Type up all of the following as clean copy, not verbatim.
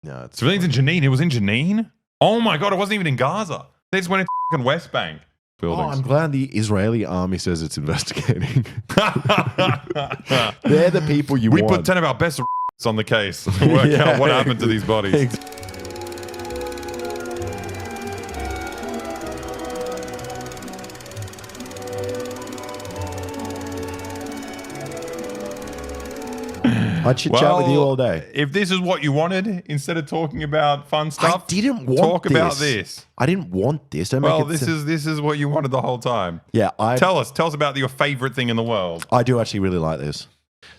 No, it's civilians in Jenin. It was in Jenin? Oh my God, it wasn't even in Gaza. They just went into fucking West Bank buildings. Oh, I'm glad the Israeli army says it's investigating. They're the people you want. We put 10 of our best on the case to work out what happened to these bodies. I'd chat with you all day. If this is what you wanted, instead of talking about fun stuff, I didn't want talk this. about this. I didn't want this. Don't Well, make it this is what you wanted the whole time. Yeah, tell us about your favorite thing in the world. I do actually really like this.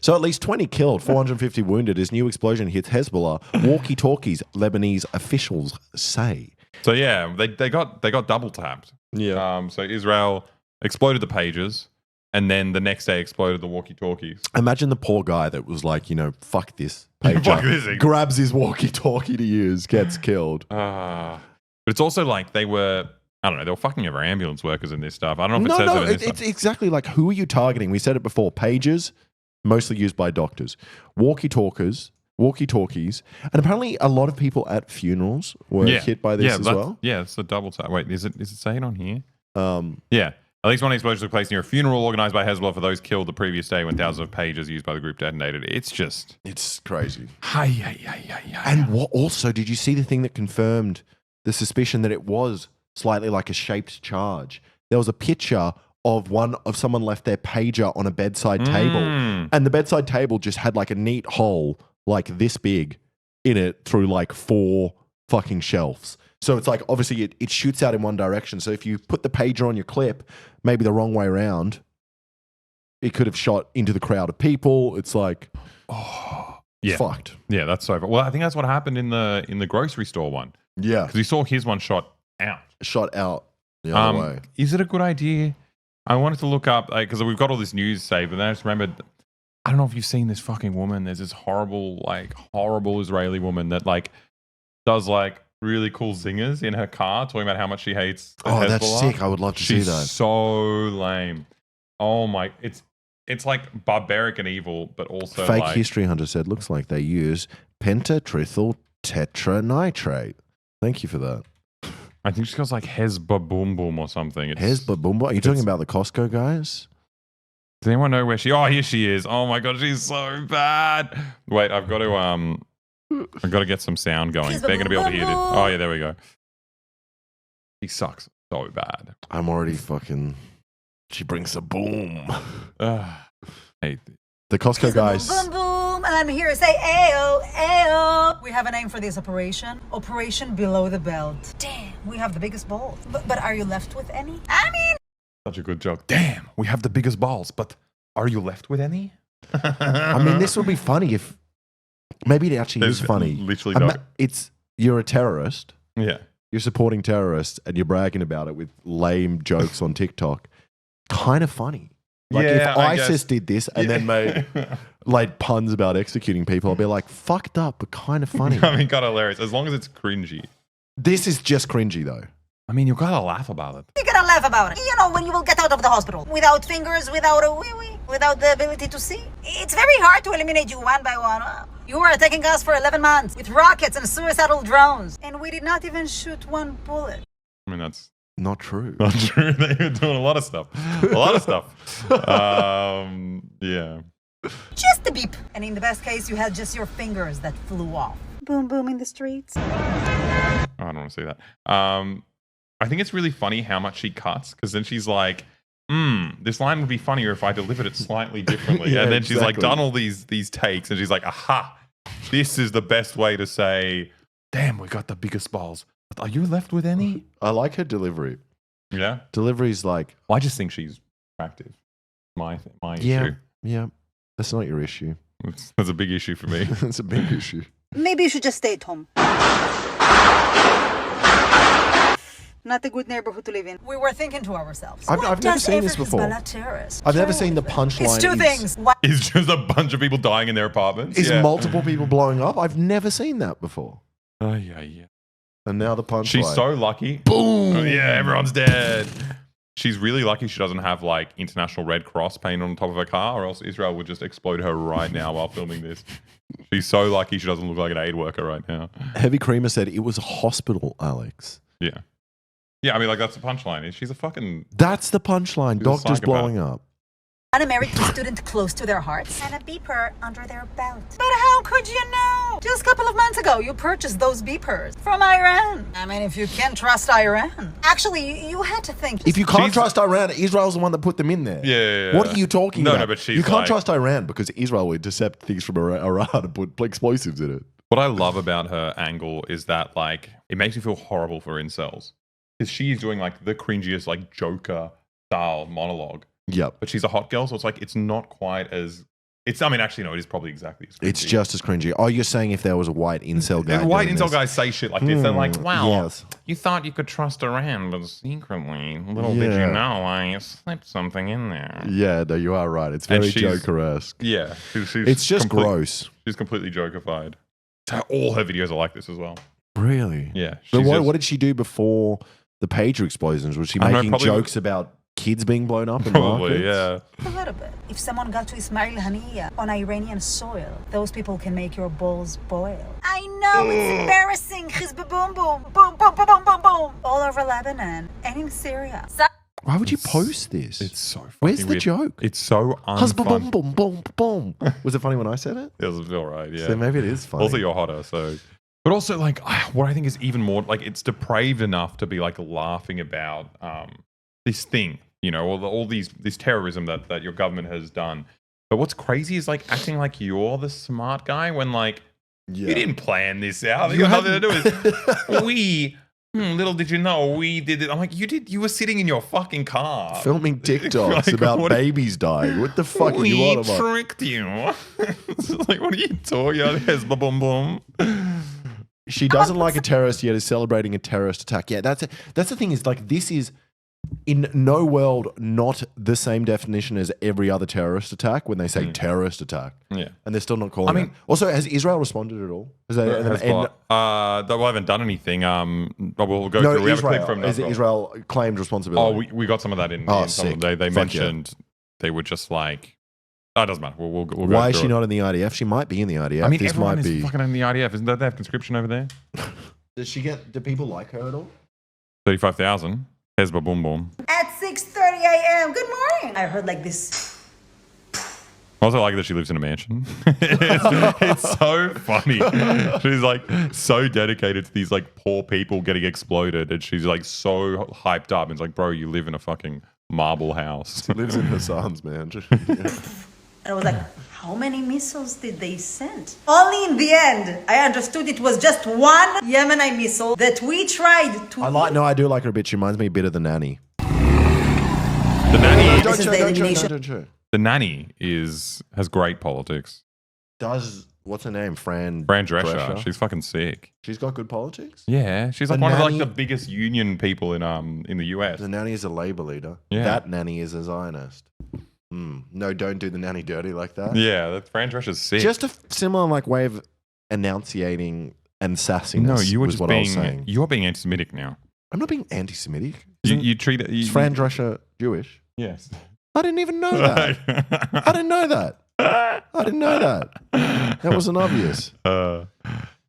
So at least 20 killed, 450 wounded as new explosion hits Hezbollah. Walkie-talkies, Lebanese officials say. So yeah, they got double tapped. Yeah. So Israel exploded the pages, and then the next day exploded the walkie-talkies. Imagine the poor guy that was like, fuck this pager. Fuck this thing. Grabs his walkie-talkie to use, gets killed. But it's also like they were fucking over ambulance workers and this stuff. I don't know if it says it in this it's stuff. exactly like, who are you targeting? We said it before. Pagers, mostly used by doctors. Walkie-talkies, and apparently a lot of people at funerals were hit by this as well. Yeah, it's a double tap. Wait, is it saying on here? Yeah. At least one explosion took place near a funeral organized by Hezbollah for those killed the previous day when thousands of pages used by the group detonated. It's crazy. And what also, did you see the thing that confirmed the suspicion that it was slightly like a shaped charge? There was a picture of someone left their pager on a bedside table, and the bedside table just had like a neat hole like this big in it through like 4 fucking shelves. So it's like, obviously it shoots out in one direction. So if you put the pager on your clip, maybe the wrong way around, it could have shot into the crowd of people. It's like, fucked. Yeah, that's so. Well, I think that's what happened in the grocery store one. Yeah, because we saw his one shot out the other way. Is it a good idea? I wanted to look up because we've got all this news saved, and then I just remembered. I don't know if you've seen this fucking woman. There's this horrible Israeli woman that does really cool zingers in her car, talking about how much she hates Hezbollah. That's sick. I would love to see that. She's so lame. Oh my, it's like barbaric and evil, but also Fake History Hunter said, looks like they use pentatrithyl tetranitrate. Thank you for that. I think she goes like Hezbollah or something. Hezbollah? Are you talking about the Costco guys? Does anyone know where she? Oh, here she is. Oh my God, she's so bad. Wait, I've got to get some sound going. They're going to be able to hear this. Oh yeah, there we go. He sucks so bad. I'm already fucking. She brings a boom. Hey, the Costco guys. Boom, boom, and I'm here to say, ayo, ayo. We have a name for this operation. Operation Below the Belt. Damn, we have the biggest balls. But are you left with any? I mean. Such a good joke. Damn, we have the biggest balls, but are you left with any? I mean, this would be funny if. Maybe it actually is funny. Literally, you're a terrorist. Yeah. You're supporting terrorists and you're bragging about it with lame jokes on TikTok. Kind of funny. Like if ISIS did this and then made puns about executing people, I'd be like, fucked up, but kind of funny. I mean, kind of hilarious. As long as it's cringy. This is just cringy though. I mean, you gotta laugh about it. You gotta laugh about it. You know, when you will get out of the hospital without fingers, without a wee-wee, without the ability to see. It's very hard to eliminate you one by one. You were attacking us for 11 months with rockets and suicidal drones. And we did not even shoot one bullet. I mean, that's not true. Not true. They were doing a lot of stuff. Yeah. Just a beep. And in the best case, you had just your fingers that flew off. Boom, boom in the streets. I don't want to see that. I think it's really funny how much she cuts, because then she's like, this line would be funnier if I delivered it slightly differently. And then she's like done all these takes, and she's like, aha, this is the best way to say, damn, we got the biggest balls. Are you left with any? I like her delivery. Yeah? Delivery's like... Well, I just think she's attractive. My issue. Yeah. That's not your issue. That's a big issue for me. That's a big issue. Maybe you should just stay at home. Not a good neighborhood to live in. We were thinking to ourselves. I've never seen this before. I've never seen the punchline. It's two things. It's just a bunch of people dying in their apartments. Is multiple people blowing up? I've never seen that before. Oh, yeah. And now the punchline. She's so lucky. Boom! Oh, yeah, everyone's dead. she's really lucky she doesn't have like International Red Cross painted on top of her car, or else Israel would just explode her right now while filming this. She's so lucky she doesn't look like an aid worker right now. Heavy Creamer said it was a hospital, Alex. Yeah. Yeah, I mean, like, that's the punchline. She's a fucking... That's the punchline. She's a Doctors psychopath. blowing up. An American student close to their hearts and a beeper under their belt. But how could you know? Just a couple of months ago, you purchased those beepers from Iran. I mean, if you can't trust Iran. Actually, you had to think. If you can't She's- trust Iran, Israel's the one that put them in there. Yeah. What are you talking No, about? no, but she's you can't like- trust Iran because Israel would intercept things from Iran and put explosives in it. What I love about her angle is that, like, it makes me feel horrible for incels. Because she's doing, like, the cringiest, like, Joker-style monologue. Yep. But she's a hot girl, so it's like, it's not quite as... It's, I mean, actually, no, it is probably exactly as cringy. It's just as cringy. Oh, you're saying if there was a white incel guy If white doing incel this. guys say shit like this, they're like, wow, yes. you thought you could trust Iran, but secretly, little did Yeah. you know, I slipped something in there. Yeah, no, you are right. It's And very she's- Joker-esque. Yeah. She's It's just gross. She's completely Joker-fied. All her videos are like this as well. Really? Yeah. But she's what, just- what did she do before the pager explosions? Was she I don't know, making probably- jokes about kids being blown up in Probably, markets? yeah. A little bit. If someone got to Ismail Haniya on Iranian soil, those people can make your balls boil. I know, it's embarrassing. Hizb boom boom. Boom, boom, boom, boom, boom, boom. All over Lebanon and in Syria. Why would you post this? It's so funny. Where's the joke? It's so Husband, unfun. boom, boom, boom, boom. Was it funny when I said it? It was all right, yeah. So maybe it is funny. Also, you're hotter, so... But also, like, what I think is even more... Like, it's depraved enough to be, like, laughing about this thing, you know, all this terrorism that your government has done. But what's crazy is, like, acting like you're the smart guy when, like, you didn't plan this out. You got nothing to do with it. We... little did you know, we did it. I'm like, you were sitting in your fucking car. Filming TikToks Like, about what- babies dying. What the fuck are you We on about? tricked you. It's like, what are you talking about? Hezbollah boom boom. She doesn't like a terrorist yet is celebrating a terrorist attack. Yeah, that's the thing is like this is in no world not the same definition as every other terrorist attack when they say terrorist attack. Yeah. And they're still not calling I mean- it. Also, has Israel responded at all? Has they, Hezbollah. Well, I haven't done anything. But we'll go no, through. We have a clip Israel. from Has Israel. Israel claimed responsibility? Oh, we got some of that in. Oh, in some of sick. them. They Fuck mentioned they were just like, oh, it doesn't matter. We'll go Why is through she it. not in the IDF? She might be in the IDF. I mean, this everyone might is be. fucking in the IDF. Isn't that they have conscription over there? Does she get? Do people like her at all? 35,000. Hezbollah boom boom. At 6:30 a.m. Good morning. I heard like this. I also like that she lives in a mansion. it's so funny. She's like so dedicated to these like poor people getting exploded, and she's like so hyped up. And it's like, bro, you live in a fucking marble house. She lives in Hassan's man. And I was like, how many missiles did they send? Only in the end, I understood it was just one Yemeni missile that we tried to. I do like her a bit. She reminds me a bit of the nanny. The nanny, This is the elimination. Don't show. the nanny has great politics. Does what's her name? Fran Drescher. She's fucking sick. She's got good politics. Yeah, she's like The one of nanny- like the biggest union people in the US. The nanny is a Labour leader. Yeah. That nanny is a Zionist. No, don't do the nanny dirty like that. Yeah, that Fran Drescher's sick. Just a similar like way of enunciating and sassiness. no, you were was just what I was being saying. you're being anti-Semitic now. I'm not being anti-Semitic. You treat it. Is Fran Drescher Jewish? Yes. I didn't even know that. I didn't know that. I didn't know that. That wasn't obvious.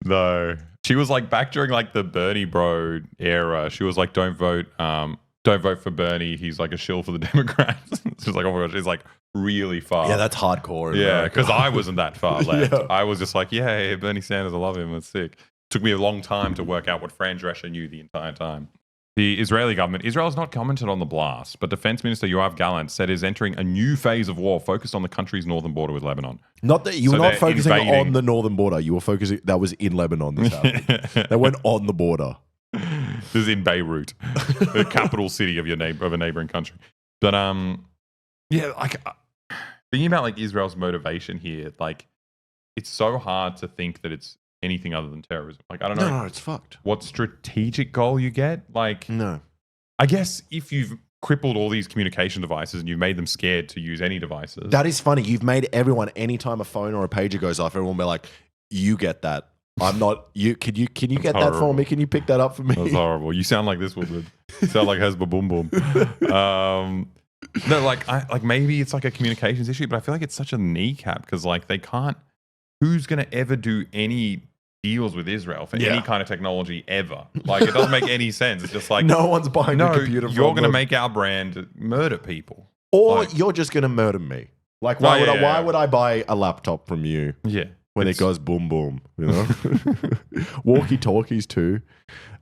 No, she was like back during like the Bernie bro era. She was like, don't vote for Bernie. He's like a shill for the Democrats. She's like, oh my gosh, she's like really far. Yeah, that's hardcore. in yeah. America. Because I wasn't that far left. Yeah. I was just like, yeah, Bernie Sanders, I love him. It's sick. Took me a long time to work out what Fran Drescher knew the entire time. The Israeli government, Israel has not commented on the blast, but Defense Minister Yoav Gallant said is entering a new phase of war focused on the country's northern border with Lebanon. Not that you So were not they're focusing invading- on the northern border. You were focusing. That was in Lebanon. This happened. They went on the border. This is in Beirut, the capital city of a neighboring country. But yeah, like thinking about like Israel's motivation here, like it's so hard to think that it's anything other than terrorism. Like I don't know No, it's fucked. what strategic goal you get. Like No. I guess if you've crippled all these communication devices and you've made them scared to use any devices. That is funny. You've made everyone, anytime a phone or a pager goes off, everyone will be like, you get that. I'm not. Can you get that for horrible. me? Can you pick that up for me? That's horrible. You sound like this woman. You sound like Hezbollah Boom Boom. No, like maybe it's like a communications issue, but I feel like it's such a kneecap because like they can't. Who's going to ever do any deals with Israel for any kind of technology ever? Like it doesn't make any sense. It's just like no one's buying a computer. You're going to make our brand murder people, or you're just going to murder me. Like why would I buy a laptop from you? Yeah. When it goes boom boom, you know, walkie talkies too.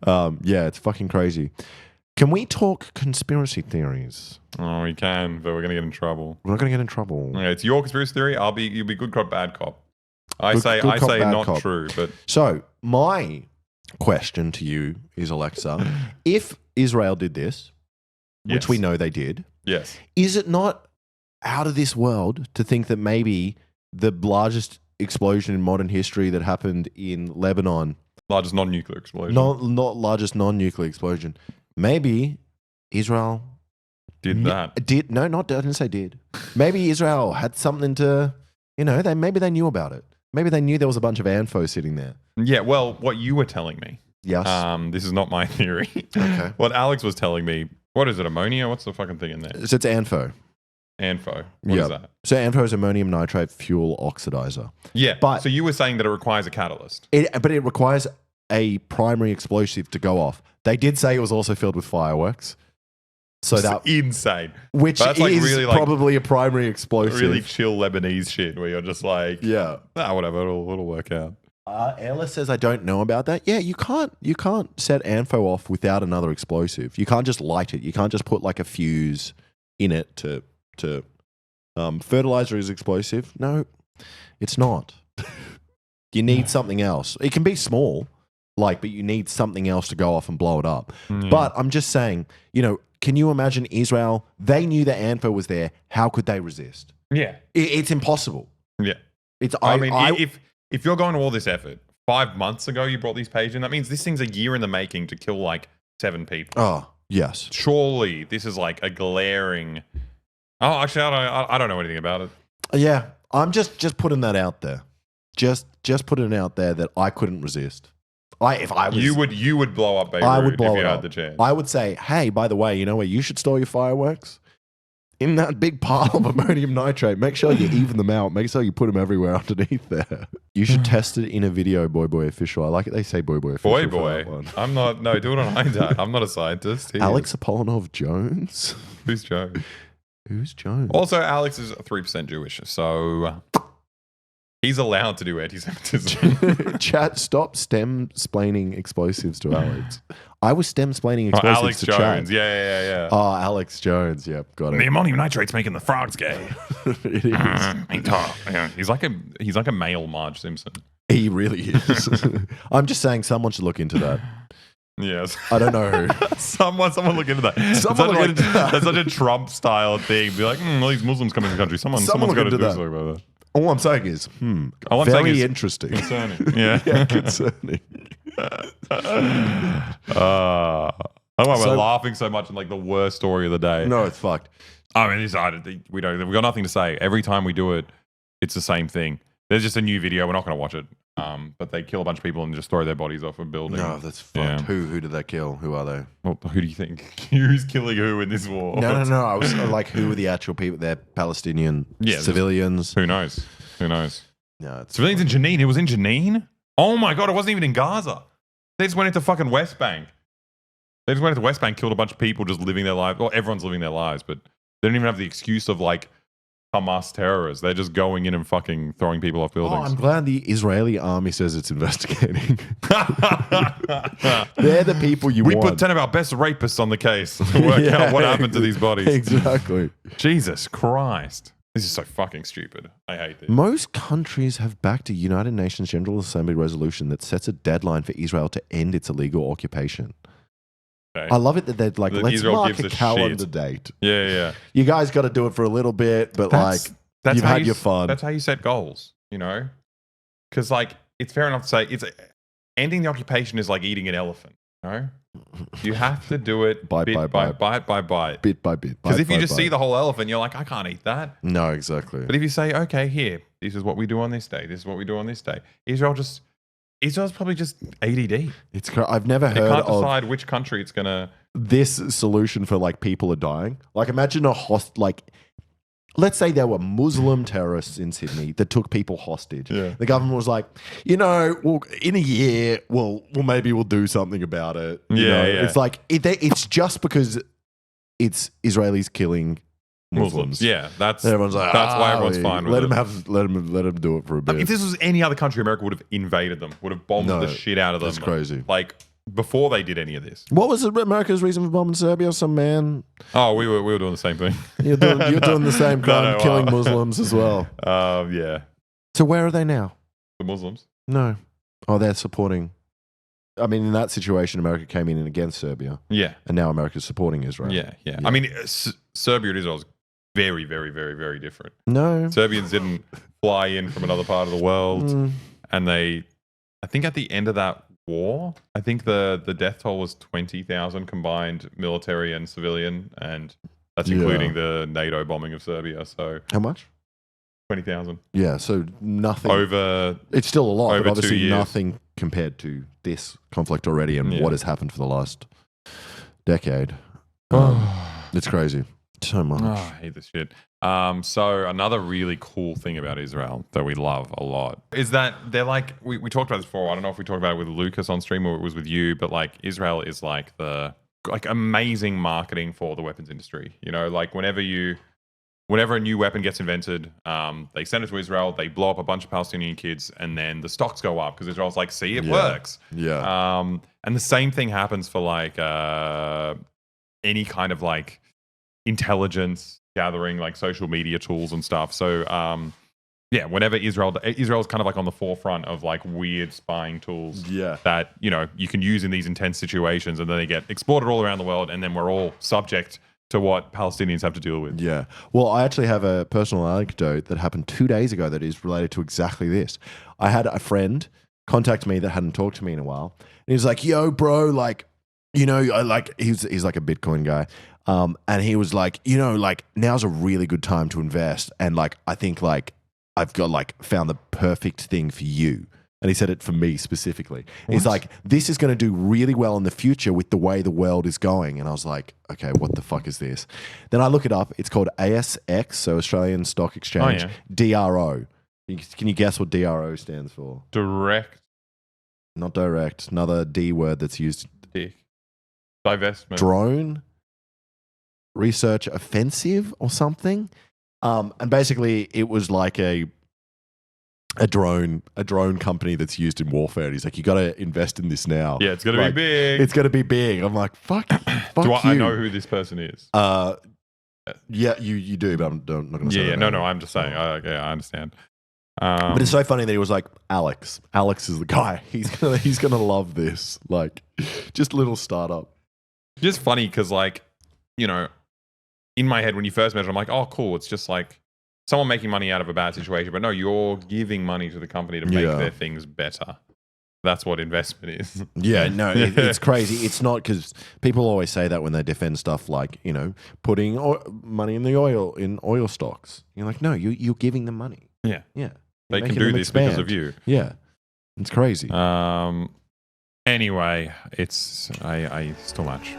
Yeah, it's fucking crazy. Can we talk conspiracy theories? Oh, we can, but we're gonna get in trouble. We're not gonna get in trouble. Okay, it's your conspiracy theory. You'll be good cop, bad cop. I Good say cop, bad not cop. true, but So my question to you is, Alexa, if Israel did this, which Yes. we know they did, yes, is it not out of this world to think that maybe the largest explosion in modern history that happened in Lebanon, largest non-nuclear explosion, not largest non-nuclear explosion, maybe Israel did that? I didn't say did. Maybe Israel had something to, maybe they knew about it. Maybe they knew there was a bunch of ANFO sitting there. Yeah. Well, what you were telling me. Yes. This is not my theory. Okay. What Alex was telling me. What is it? Ammonia? What's the fucking thing in there? So it's ANFO. ANFO. What is that? So ANFO is ammonium nitrate fuel oxidizer. Yeah. But- so you were saying that it requires a catalyst. But it requires a primary explosive to go off. They did say it was also filled with fireworks. So It's that, insane. which That's is like really like probably a primary explosive. really chill Lebanese shit where you're just like, Yeah. whatever, it'll work out. Ella says I don't know about that. Yeah, you can't set ANFO off without another explosive. You can't just light it. You can't just put like a fuse in it to fertilizer is explosive. No, it's not. You need something else. It can be small, but you need something else to go off and blow it up. Yeah. But I'm just saying, can you imagine Israel? They knew that ANFO was there. How could they resist? Yeah. It's impossible. Yeah. It's. I mean, if you're going to all this effort, 5 months ago you brought this page in, that means this thing's a year in the making to kill like 7 people. Oh yes. Surely this is like a glaring. Oh, actually, I don't know anything about it. Yeah, I'm just putting that out there. Just putting it out there that I couldn't resist. If I was, you would blow up Beirut I would blow if it you up. had the chance. I would say, hey, by the way, you know where you should store your fireworks? In that big pile of ammonium nitrate. Make sure you even them out. Make sure you put them everywhere underneath there. You should test it in a video, Boy Official. I like it. They say Boy Official. Boy. For that one. I'm not. No, do it on iDat. I'm not a scientist. He Alex is. Apollonov Jones. Who's Joe? Who's Jones? Also, Alex is 3% Jewish, so he's allowed to do anti-Semitism. Chat, stop stem-splaining explosives to Alex. I was stem-splaining explosives Alex to Jones. chat. Yeah. Oh, Alex Jones. Yep, got The it. ammonium nitrate's making the frogs gay. It is. Yeah, he's like a male Marge Simpson. He really is. I'm just saying someone should look into that. Yes. I don't know who. Someone look into that. Someone look into that. That's such a Trump style thing. Be like, all these Muslims coming to the country. Someone's look got to into do that. something about that. All I'm saying is, All I'm saying very is interesting. concerning. Yeah. Yeah, concerning. I don't know why So- we're laughing so much in like the worst story of the day. No, it's fucked. I mean, we got nothing to say. Every time we do it, it's the same thing. There's just a new video. We're not going to watch it. But they kill a bunch of people and just throw their bodies off a building. No, that's fucked. Yeah. Who did they kill? Who are they? Well, who do you think? Who's killing who in this war? No. I was like, who are the actual people? They're Palestinian Yeah, civilians. Who knows? No, it's Civilians. in Jenin. It was in Jenin? Oh my God, it wasn't even in Gaza. They just went into fucking West Bank. They just went into West Bank, killed a bunch of people just living their lives. Well, everyone's living their lives, but they don't even have the excuse of like Hamas terrorists. They're just going in and fucking throwing people off Oh, buildings. I'm glad the Israeli army says it's investigating. They're the people you We want. put 10 of our best rapists on the case to work out what happened to these bodies. Exactly. Jesus Christ. This is so fucking stupid. I hate this. Most countries have backed a United Nations General Assembly resolution that sets a deadline for Israel to end its illegal occupation. Okay. I love it that they're like, That let's Israel mark gives a a calendar shit. date. Yeah. You guys got to do it for a little bit, but you've how had your fun. That's how you set goals, you know? Because, like, it's fair enough to say ending the occupation is like eating an elephant, you know? You have to do it Bite bit by by bite. bite. Bit by bit. Because bite if you by just bite. see the whole elephant, you're like, I can't eat that. No, exactly. But if you say, okay, here, this is what we do on this day, this is what we do on this day, Israel just Israel's probably just ADD. I've never It heard can't of decide which country it's gonna. this solution for like people are dying. Like imagine let's say there were Muslim terrorists in Sydney that took people hostage. Yeah. The government was like, well, in a year, maybe we'll do something about it. Yeah. It's like it's just because it's Israelis killing Muslims. Yeah, that's Everyone's like, why everyone's fine with it. Let them do it for a bit. If this was any other country, America would have invaded them, would have bombed the shit out of them. That's crazy. Like before they did any of this. What was America's reason for bombing Serbia? Some man. Oh, we were doing the same thing. You're doing the same crime, killing Muslims as well. Yeah. So where are they now? The Muslims. No. Oh, they're supporting. I mean, in that situation, America came in against Serbia. Yeah. And now America's supporting Israel. Yeah. I mean, Serbia and Israel is very, very, very, very different. No. Serbians didn't fly in from another part of the world. And I think at the end of that war, I think the death toll was 20,000 combined military and civilian. And that's including the NATO bombing of Serbia. So how much? 20,000. Yeah, so nothing. It's still a lot, but obviously nothing compared to this conflict already and what has happened for the last decade. It's crazy. So much. Oh, I hate this shit. So another really cool thing about Israel that we love a lot is that they're like, we talked about this before. I don't know if we talked about it with Lucas on stream or it was with you, but like Israel is like amazing marketing for the weapons industry. You know, like whenever a new weapon gets invented, they send it to Israel, they blow up a bunch of Palestinian kids, and then the stocks go up because Israel's like, see, it works. Yeah. And the same thing happens for like any kind of like intelligence gathering, like social media tools and stuff. So whenever Israel's kind of like on the forefront of like weird spying tools that, you know, you can use in these intense situations, and then they get exported all around the world, and then we're all subject to what Palestinians have to deal with. Yeah. Well, I actually have a personal anecdote that happened 2 days ago that is related to exactly this. I had a friend contact me that hadn't talked to me in a while. And he was like, yo, bro, like, you know, he's like a Bitcoin guy. And he was like, you know, like now's a really good time to invest. And like, I think like I've got like found the perfect thing for you. And he said it for me specifically. He's like, this is going to do really well in the future with the way the world is going. And I was like, okay, what the fuck is this? Then I look it up. It's called ASX, so Australian Stock Exchange, DRO. Can you guess what DRO stands for? Direct. Not direct. Another D word that's used. Divestment. Drone. Research offensive or something. And basically it was like a drone company that's used in warfare. And he's like, you got to invest in this now. Yeah, it's going to like, be big. It's going to be big. I'm like, fuck Do you. I know who this person is? Yeah, you do, but I'm not going to say that. No, I'm just saying. I understand. But it's so funny that he was like, Alex is the guy. He's gonna love this. Like, just a little startup. Just funny because, like, you know, in my head when you first met it, I'm like, oh, cool. It's just like someone making money out of a bad situation. But no, you're giving money to the company to make their things better. That's what investment is. Yeah, no, it's crazy. It's not, because people always say that when they defend stuff like, you know, putting money in oil stocks. You're like, no, you're giving them money. Yeah. Yeah. They can do this because of you. Yeah. It's crazy. Anyway, it's too much.